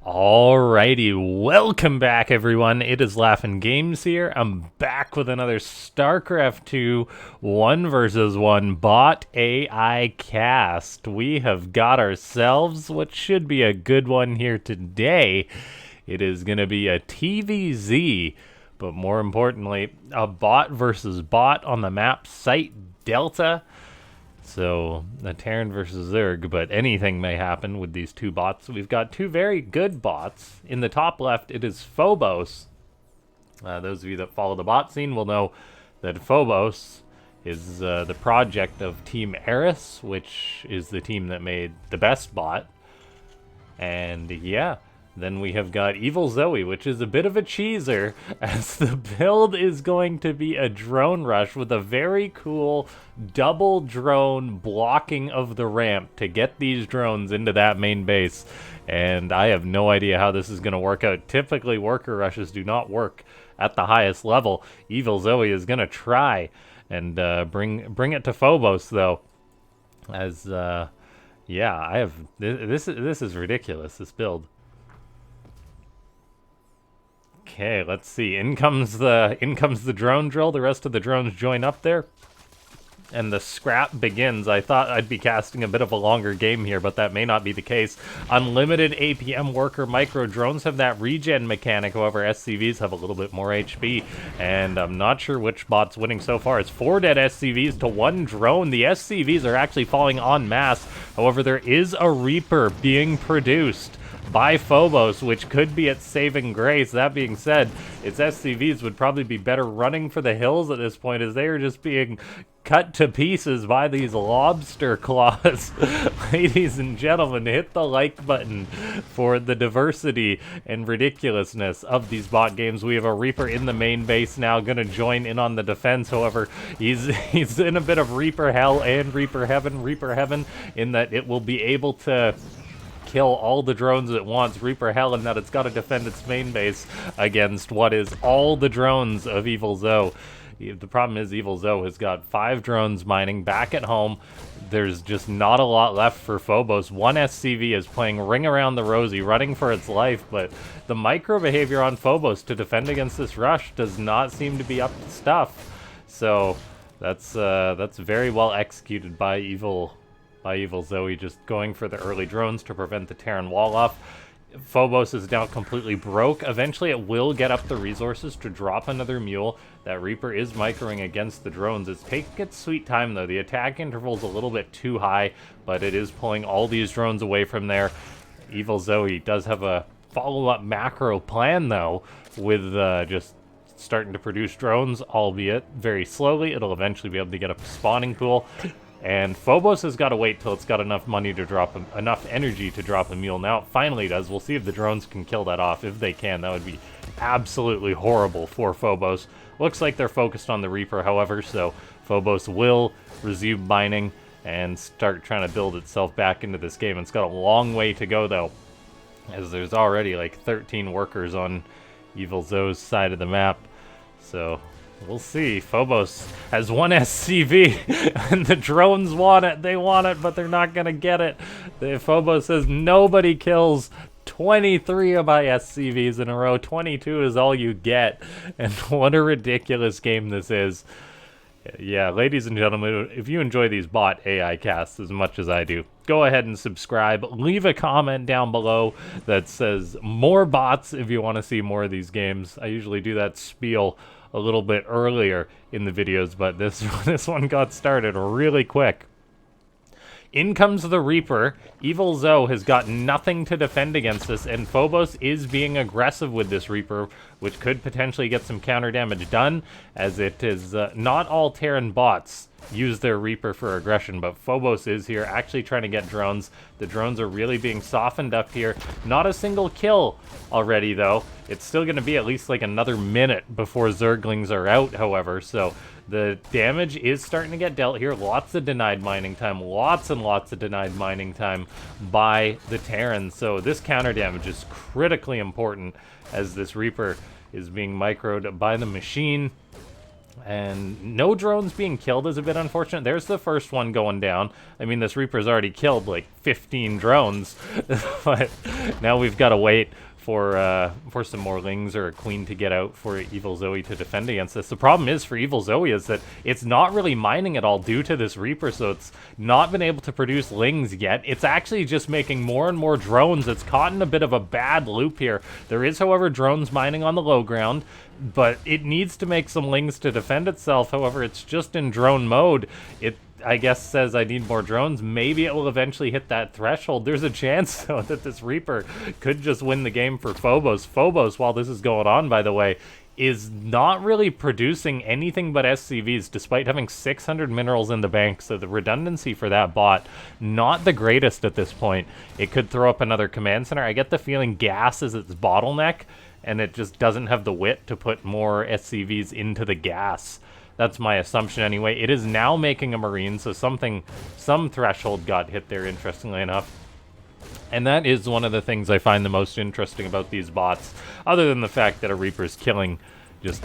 Alrighty, welcome back everyone. It is LaughNgamez here. I'm back with another Starcraft 2 1 versus 1 bot AI cast. We have got ourselves what should be a good one here today. It is going to be a TVZ, but more importantly, a bot versus bot on the map Site Delta. So, a Terran versus Zerg, but anything may happen with these two bots. We've got two very good bots. In the top left, it is Phobos. Those of you that follow the bot scene will know that Phobos is the project of Team Eris, which is the team that made the best bot. And yeah, then we have got EvilZoe, which is a bit of a cheeser, as the build is going to be a drone rush with a very cool double drone blocking of the ramp to get these drones into that main base. And I have no idea how this is going to work out. Typically, worker rushes do not work at the highest level. EvilZoe is going to try and bring it to Phobos, though. As, yeah, I have... This is ridiculous, this build. Okay, let's see. In comes the drone drill. The rest of the drones join up there. And the scrap begins. I thought I'd be casting a bit of a longer game here, but that may not be the case. Unlimited APM worker micro drones have that regen mechanic. However, SCVs have a little bit more HP. And I'm not sure which bot's winning so far. It's 4 dead SCVs to 1 drone. The SCVs are actually falling en masse. However, there is a Reaper being produced by Phobos, which could be its saving grace. That being said, its SCVs would probably be better running for the hills at this point, as they are just being cut to pieces by these lobster claws. Ladies and gentlemen, hit the like button for the diversity and ridiculousness of these bot games. We have a Reaper in the main base now, gonna join in on the defense. However, he's in a bit of Reaper hell and Reaper heaven, in that it will be able to kill all the drones it wants. Reaper hell in that it's got to defend its main base against what is all the drones of EvilZoe. The problem is EvilZoe has got 5 drones mining back at home. There's just not a lot left for Phobos. One SCV is playing Ring Around the Rosie, running for its life, but the micro behavior on Phobos to defend against this rush does not seem to be up to stuff. So that's very well executed by EvilZoe, just going for the early drones to prevent the Terran wall off. Phobos is now completely broke. Eventually it will get up the resources to drop another mule. That Reaper is microing against the drones. It's taking its sweet time though. The attack interval is a little bit too high, but it is pulling all these drones away from there. EvilZoe does have a follow-up macro plan though, with just starting to produce drones, albeit very slowly. It'll eventually be able to get a spawning pool. And Phobos has got to wait till it's got enough money to drop enough energy to drop a mule. Now it finally does. We'll see if the drones can kill that off. If they can, that would be absolutely horrible for Phobos. Looks like they're focused on the Reaper, however, so Phobos will resume mining and start trying to build itself back into this game. It's got a long way to go, though, as there's already like 13 workers on EvilZoe's side of the map. So we'll see. Phobos has 1 SCV, and the drones want it. They want it, but they're not going to get it. Phobos says, nobody kills 23 of my SCVs in a row. 22 is all you get. And what a ridiculous game this is. Yeah, ladies and gentlemen, if you enjoy these bot AI casts as much as I do, go ahead and subscribe. Leave a comment down below that says more bots if you want to see more of these games. I usually do that spiel a little bit earlier in the videos, but this one got started really quick. In comes the Reaper. EvilZoe has got nothing to defend against this, and Phobos is being aggressive with this Reaper, which could potentially get some counter damage done, as it is not all Terran bots use their Reaper for aggression, but Phobos is here actually trying to get drones. The drones are really being softened up here. Not a single kill already, though. It's still going to be at least like another minute before Zerglings are out, however, so the damage is starting to get dealt here. Lots of denied mining time. Lots and lots of denied mining time by the Terrans. So this counter damage is critically important as this Reaper is being microed by the machine. And no drones being killed is a bit unfortunate. There's the first one going down. I mean, this Reaper's already killed like 15 drones, but now we've got to wait for some more Lings or a Queen to get out for EvilZoe to defend against this. The problem is for EvilZoe is that it's not really mining at all due to this Reaper, so it's not been able to produce Lings yet. It's actually just making more and more drones. It's caught in a bit of a bad loop here. There is, however, drones mining on the low ground, but it needs to make some Lings to defend itself. However, it's just in drone mode. It, I guess, says I need more drones. Maybe it will eventually hit that threshold. There's a chance, though, that this Reaper could just win the game for Phobos. Phobos, while this is going on, by the way, is not really producing anything but SCVs, despite having 600 minerals in the bank, so the redundancy for that bot, not the greatest at this point. It could throw up another command center. I get the feeling gas is its bottleneck, and it just doesn't have the wit to put more SCVs into the gas. That's my assumption anyway. It is now making a Marine, so some threshold got hit there, interestingly enough. And that is one of the things I find the most interesting about these bots, other than the fact that a Reaper's killing just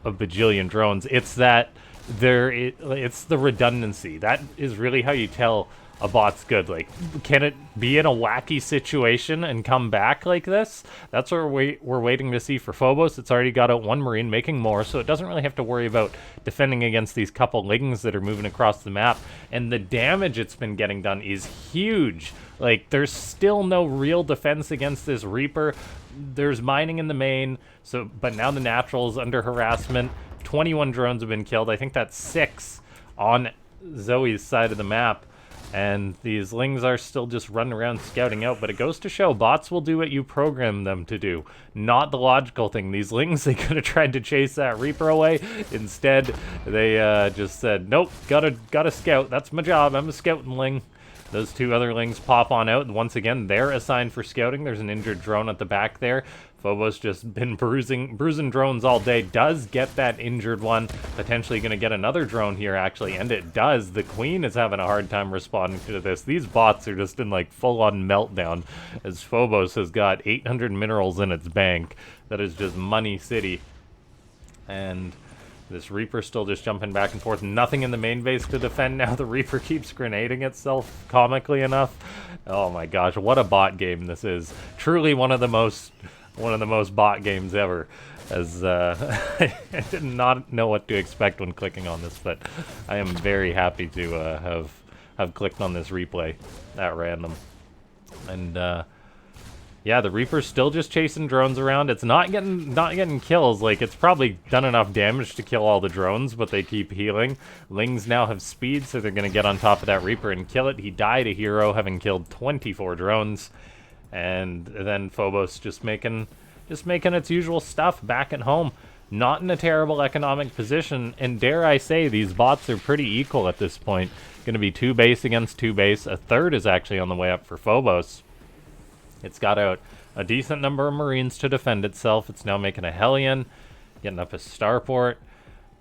a bajillion drones. It's that it's the redundancy. That is really how you tell a bot's good. Like, can it be in a wacky situation and come back like this? That's what we're waiting to see for Phobos. It's already got out one Marine, making more, so it doesn't really have to worry about defending against these couple Lings that are moving across the map. And the damage it's been getting done is huge. Like, there's still no real defense against this Reaper. There's mining in the main, but now the natural is under harassment. 21 drones have been killed. I think that's 6 on Zoe's side of the map. And these Lings are still just running around scouting out, but it goes to show bots will do what you program them to do, not the logical thing. These Lings, they could have tried to chase that Reaper away. Instead, they just said, nope, gotta scout. That's my job. I'm a scouting Ling. Those two other Lings pop on out. Once again, they're assigned for scouting. There's an injured drone at the back there. Phobos just been bruising drones all day. Does get that injured one. Potentially going to get another drone here, actually. And it does. The Queen is having a hard time responding to this. These bots are just in, like, full-on meltdown, as Phobos has got 800 minerals in its bank. That is just money city. And this Reaper still just jumping back and forth. Nothing in the main base to defend now. The Reaper keeps grenading itself, comically enough. Oh my gosh, what a bot game this is. Truly one of the most bot games ever. As I did not know what to expect when clicking on this, but I am very happy to have clicked on this replay at random. And yeah, the Reaper's still just chasing drones around. It's not getting kills. Like, it's probably done enough damage to kill all the drones, but they keep healing. Lings now have speed, so they're going to get on top of that Reaper and kill it. He died a hero, having killed 24 drones. And then Phobos just making its usual stuff back at home. Not in a terrible economic position, and dare I say, these bots are pretty equal at this point. Going to be 2 base against 2 base. A third is actually on the way up for Phobos. It's got out a decent number of Marines to defend itself. It's now making a Hellion, getting up a Starport,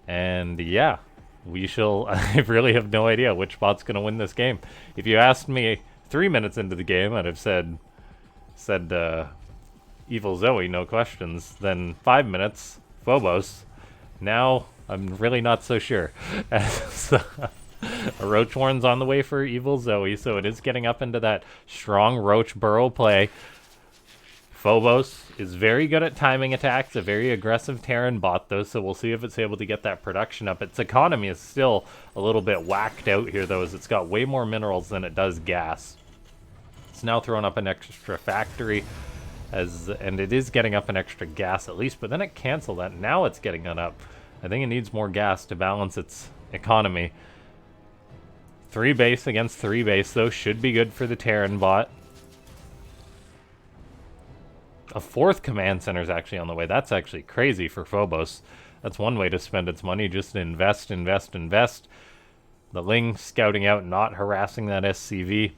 and yeah, we shall... I really have no idea which bot's going to win this game. If you asked me 3 minutes into the game, I'd have said EvilZoe, no questions. Then 5 minutes, Phobos. Now, I'm really not so sure. So, a Roach Warren's on the way for EvilZoe, so it is getting up into that strong Roach Burrow play. Phobos is very good at timing attacks, a very aggressive Terran bot, though, so we'll see if it's able to get that production up. Its economy is still a little bit whacked out here, though, as it's got way more minerals than it does gas. It's now throwing up an extra factory, and it is getting up an extra gas at least, but then it canceled that. Now it's getting that up. I think it needs more gas to balance its economy. 3 base against 3 base, though, should be good for the Terran bot. A 4th command center is actually on the way. That's actually crazy for Phobos. That's one way to spend its money, just invest, invest, invest. The Ling scouting out, not harassing that SCV.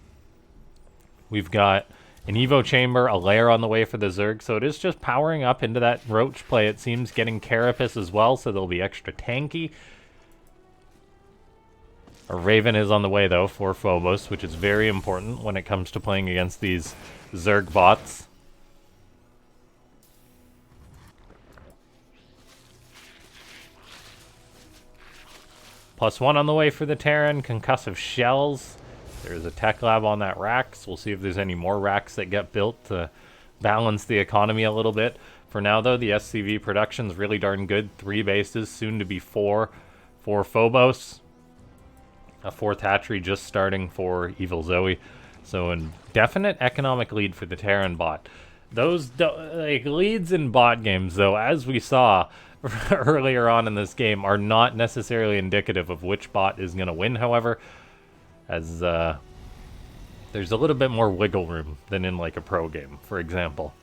We've got an Evo chamber, a lair on the way for the Zerg, so it is just powering up into that Roach play, it seems, getting Carapace as well, so they'll be extra tanky. A Raven is on the way, though, for Phobos, which is very important when it comes to playing against these Zerg bots. +1 on the way for the Terran. Concussive shells. There's a tech lab on that rack, so we'll see if there's any more racks that get built to balance the economy a little bit. For now, though, the SCV production's really darn good. 3 bases, soon to be 4 for Phobos. A 4th hatchery just starting for EvilZoe. So a definite economic lead for the Terran bot. Those like leads in bot games, though, as we saw earlier on in this game, are not necessarily indicative of which bot is going to win, however, as there's a little bit more wiggle room than in like a pro game, for example.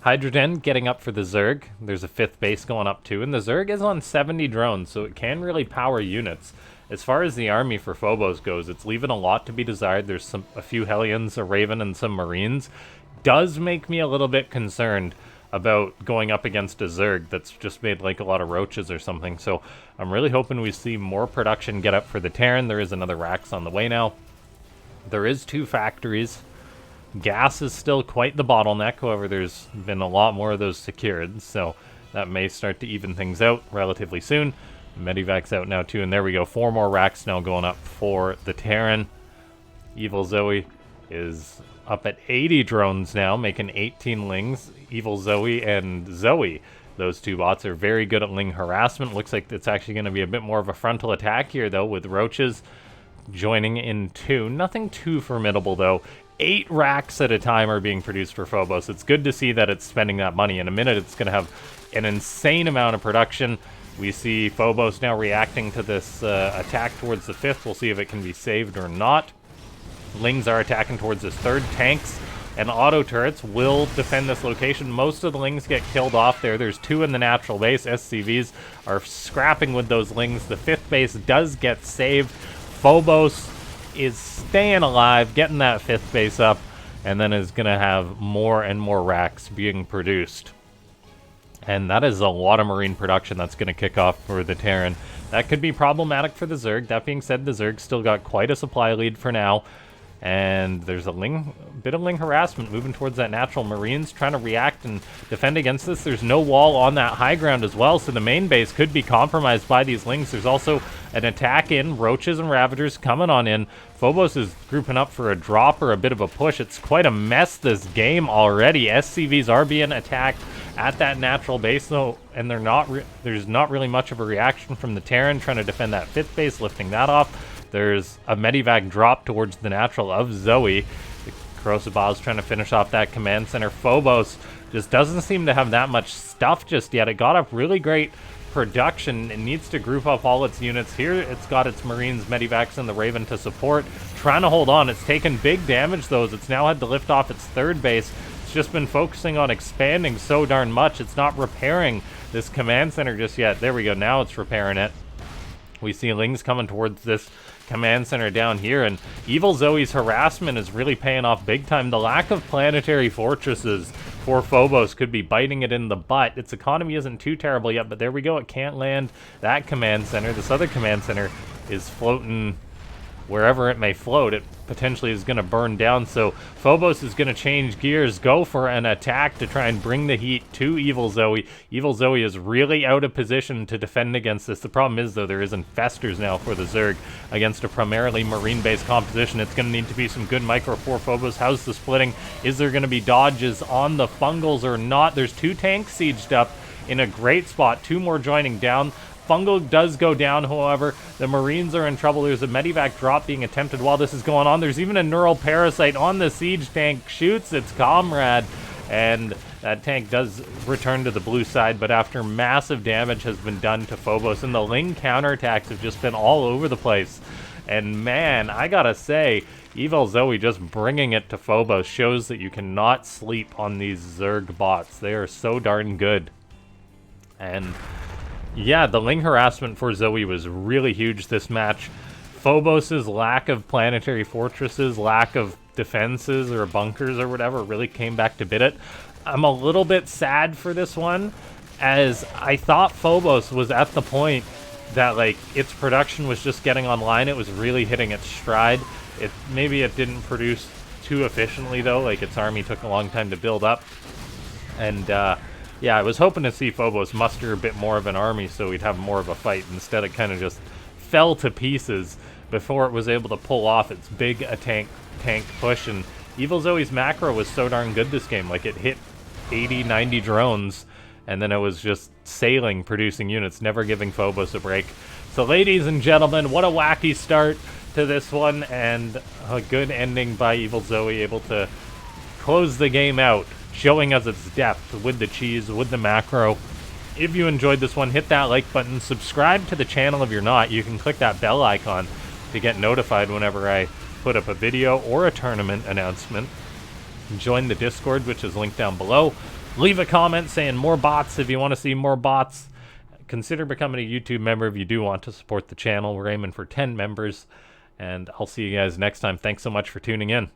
Hydrogen getting up for the Zerg. There's a 5th base going up too, and the Zerg is on 70 drones, so it can really power units. As far as the army for Phobos goes, it's leaving a lot to be desired. There's a few Hellions, a Raven, and some Marines. Does make me a little bit concerned about going up against a Zerg that's just made like a lot of roaches or something. So I'm really hoping we see more production get up for the Terran. There is another Rax on the way now. There is 2 factories. Gas is still quite the bottleneck, however there's been a lot more of those secured, so that may start to even things out relatively soon. Medivac's out now too, and there we go, 4 more racks now going up for the Terran. EvilZoe is up at 80 drones now, making 18 lings. EvilZoe and Zoe, those 2 bots, are very good at ling harassment. Looks like it's actually going to be a bit more of a frontal attack here, though, with roaches joining in too. Nothing too formidable, though. 8 racks at a time are being produced for Phobos. It's good to see that it's spending that money. In a minute, it's going to have an insane amount of production. We see Phobos now reacting to this attack towards the 5th. We'll see if it can be saved or not. Lings are attacking towards this 3rd. Tanks and auto turrets will defend this location. Most of the Lings get killed off there. There's 2 in the natural base. SCVs are scrapping with those Lings. The 5th base does get saved. Phobos is staying alive, getting that 5th base up, and then is going to have more and more racks being produced. And that is a lot of Marine production that's going to kick off for the Terran. That could be problematic for the Zerg. That being said, the Zerg still got quite a supply lead for now. And there's a bit of ling harassment moving towards that natural. Marines trying to react and defend against this. There's no wall on that high ground as well, so the main base could be compromised by these lings. There's also an attack in. Roaches and Ravagers coming on in. Phobos is grouping up for a drop or a bit of a push. It's quite a mess this game already. SCVs are being attacked at that natural base, though, and there's not really much of a reaction from the Terran trying to defend that 5th base, lifting that off. There's a Medivac drop towards the natural of Zoe. The Corrosive Bow's trying to finish off that command center. Phobos just doesn't seem to have that much stuff just yet. It got up really great production. It needs to group up all its units. Here it's got its Marines, Medivacs, and the Raven to support. Trying to hold on. It's taken big damage, though, as it's now had to lift off its 3rd base. It's just been focusing on expanding so darn much. It's not repairing this command center just yet. There we go. Now it's repairing it. We see Lings coming towards this command center down here, and EvilZoe's harassment is really paying off big time. The lack of planetary fortresses for Phobos could be biting it in the butt. Its economy isn't too terrible yet, but there we go. It can't land that command center. This other command center is floating wherever it may float. It potentially is going to burn down, so Phobos is going to change gears, go for an attack to try and bring the heat to EvilZoe. EvilZoe is really out of position to defend against this. The problem is, though, there is infestors now for the Zerg against a primarily Marine-based composition. It's going to need to be some good micro for Phobos. How's the splitting? Is there going to be dodges on the fungals or not? There's 2 tanks sieged up in a great spot. 2 more joining down. Fungal does go down, however. The Marines are in trouble. There's a Medivac drop being attempted while this is going on. There's even a neural parasite on the siege tank. Shoots its comrade, and that tank does return to the blue side, but after massive damage has been done to Phobos, and the Ling counterattacks have just been all over the place. And man, I gotta say, EvilZoe just bringing it to Phobos shows that you cannot sleep on these Zerg bots. They are so darn good. And yeah, the Ling harassment for Zoe was really huge this match. Phobos' lack of planetary fortresses, lack of defenses or bunkers or whatever really came back to bit it. I'm a little bit sad for this one, as I thought Phobos was at the point that, like, its production was just getting online. It was really hitting its stride. Maybe it didn't produce too efficiently, though. Like, its army took a long time to build up. And yeah, I was hoping to see Phobos muster a bit more of an army so we'd have more of a fight. Instead, it kind of just fell to pieces before it was able to pull off its big tank push. And EvilZoe's macro was so darn good this game. Like, it hit 80, 90 drones, and then it was just sailing, producing units, never giving Phobos a break. So, ladies and gentlemen, what a wacky start to this one, and a good ending by EvilZoe, able to close the game out, showing us its depth with the cheese, with the macro. If you enjoyed this one, hit that like button, subscribe to the channel if you're not. You can click that bell icon to get notified whenever I put up a video or a tournament announcement. Join the Discord, which is linked down below. Leave a comment saying more bots if you want to see more bots. Consider becoming a YouTube member if you do want to support the channel. We're aiming for 10 members, and I'll see you guys next time. Thanks so much for tuning in.